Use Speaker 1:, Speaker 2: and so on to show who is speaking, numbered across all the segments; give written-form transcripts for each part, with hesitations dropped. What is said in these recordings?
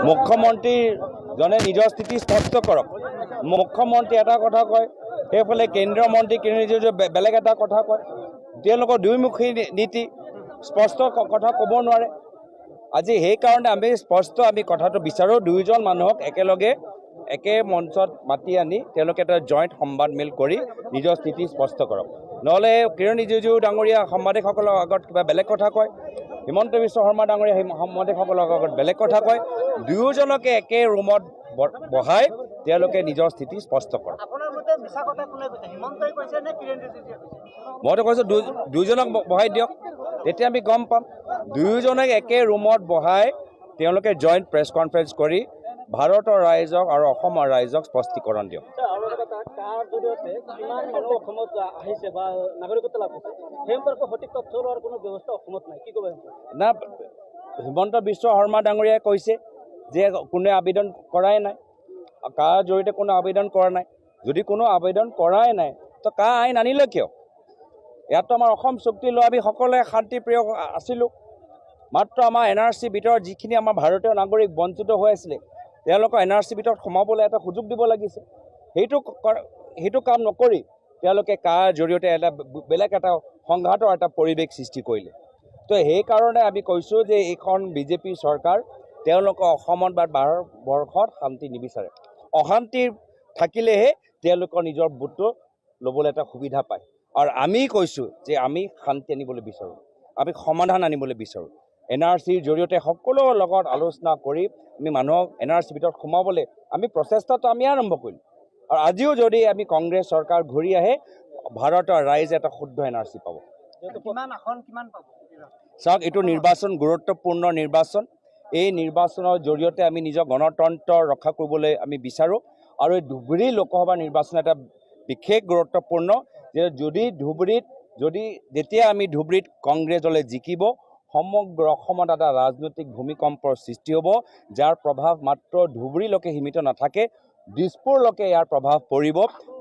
Speaker 1: মুখ্যমন্ত্ৰীজনে নিজৰ স্থিতি স্পষ্ট কৰক। মুখ্যমন্ত্ৰী এটা কথা কয়, সেইফালে কেন্দ্ৰীয় মন্ত্ৰী বেলেগ এটা কথা কয়। তেওঁলোকৰ দুইমুখী নীতি, স্পষ্ট কথা ক'ব নোৱাৰে। আজি সেইকাৰণে আমি কথাটো বিচাৰোঁ, দুয়োজন মানুহক একেলগে একে মঞ্চত মাতি আনি তেওঁলোকে এটা জইণ্ট সংবাদমেল কৰি নিজৰ স্থিতি স্পষ্ট কৰক। নহ'লে কিৰণ ৰিজিজু ডাঙৰীয়া সাংবাদিকসকলৰ আগত কিবা বেলেগ কথা কয়, হিমন্ত বিশ্ব শৰ্মা ডাঙৰীয়া সাংবাদিকসকলৰ আগত বেলেগ কথা কয়। দুয়োজনকে একে ৰুমত বহাই তেওঁলোকে নিজৰ স্থিতি স্পষ্ট কৰক। মইতো কৈছোঁ দুয়োজনক বহাই দিয়ক, তেতিয়া আমি গম পাম। দুয়োজনক একে ৰুমত বহাই তেওঁলোকে জইণ্ট প্ৰেছ কনফাৰেঞ্চ কৰি ভাৰতৰ ৰাইজক আৰু অসমৰ ৰাইজক স্পষ্টীকৰণ দিয়ক। না, হিমন্ত বিশ্ব শৰ্মা ডাঙৰীয়াই কৈছে যে কোনে আবেদন কৰাই নাই, কাৰ জৰিয়তে কোনো আবেদন কৰা নাই। যদি কোনো আবেদন কৰাই নাই তো কা আইন আনিলে কিয়? ইয়াততো আমাৰ অসম চুক্তি লৈ আমি সকলোৱে শান্তিপ্ৰিয় আছিলোঁ। মাত্ৰ আমাৰ NRC ভিতৰত যিখিনি আমাৰ ভাৰতীয় নাগৰিক বঞ্চিত হৈ আছিলে, তেওঁলোকক NRC ভিতৰত সোমাবলৈ এটা সুযোগ দিব লাগিছে। সেইটো কাম নকৰি তেওঁলোকে কাৰ জৰিয়তে এটা বেলেগ এটা সংঘাতৰ এটা পৰিৱেশ সৃষ্টি কৰিলে। তো সেইকাৰণে আমি কৈছোঁ যে এইখন বিজেপি চৰকাৰ তেওঁলোকৰ অসমত বা ভাৰতবৰ্ষত শান্তি নিবিচাৰে। অশান্তি থাকিলেহে তেওঁলোকৰ নিজৰ ভোটটো ল'বলৈ এটা সুবিধা পায়। আৰু আমি কৈছোঁ যে আমি শান্তি আনিবলৈ বিচাৰোঁ, আমি সমাধান আনিবলৈ বিচাৰোঁ। NRCৰ জৰিয়তে সকলোৰ লগত আলোচনা কৰি আমি মানুহক NRC ভিতৰত সোমাবলৈ আমি প্ৰচেষ্টাটো আমি আৰম্ভ কৰিলোঁ। আৰু আজিও যদি আমি কংগ্ৰেছ চৰকাৰ ঘূৰি আহে, ভাৰতৰ ৰাইজে এটা শুদ্ধ NRC পাব। চাওক, এইটো নিৰ্বাচন গুৰুত্বপূৰ্ণ নিৰ্বাচন। এই নিৰ্বাচনৰ জৰিয়তে আমি নিজৰ গণতন্ত্ৰ ৰক্ষা কৰিবলৈ আমি বিচাৰোঁ। আৰু এই ধুবুৰী লোকসভা নিৰ্বাচন এটা বিশেষ গুৰুত্বপূৰ্ণ, যে যেতিয়া আমি ধুবুৰীত কংগ্ৰেছ দলে জিকিব, সমগ্ৰ অসমত এটা ৰাজনৈতিক ভূমিকম্পৰ সৃষ্টি হ'ব, যাৰ প্ৰভাৱ মাত্ৰ ধুবুৰীলৈকে সীমিত নাথাকে, দিছপুৰলৈকে ইয়াৰ প্ৰভাৱ পৰিব।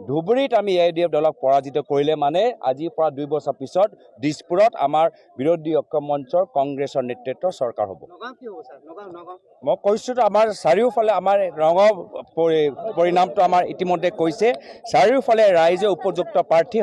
Speaker 1: ধুবুৰীত আমি AIUDF দলক পৰাজিত কৰিলে মানে আজিৰ পৰা 2 বছৰ পিছত দিছপুৰত আমাৰ বিৰোধী ঐক্য মঞ্চৰ কংগ্ৰেছৰ নেতৃত্বৰ চৰকাৰ হ'ব। মই কৈছোঁ, আমাৰ চাৰিওফালে আমাৰ নগাঁও পৰিণামটো আমাৰ ইতিমধ্যে কৈছে, চাৰিওফালে ৰাইজে উপযুক্ত প্ৰাৰ্থী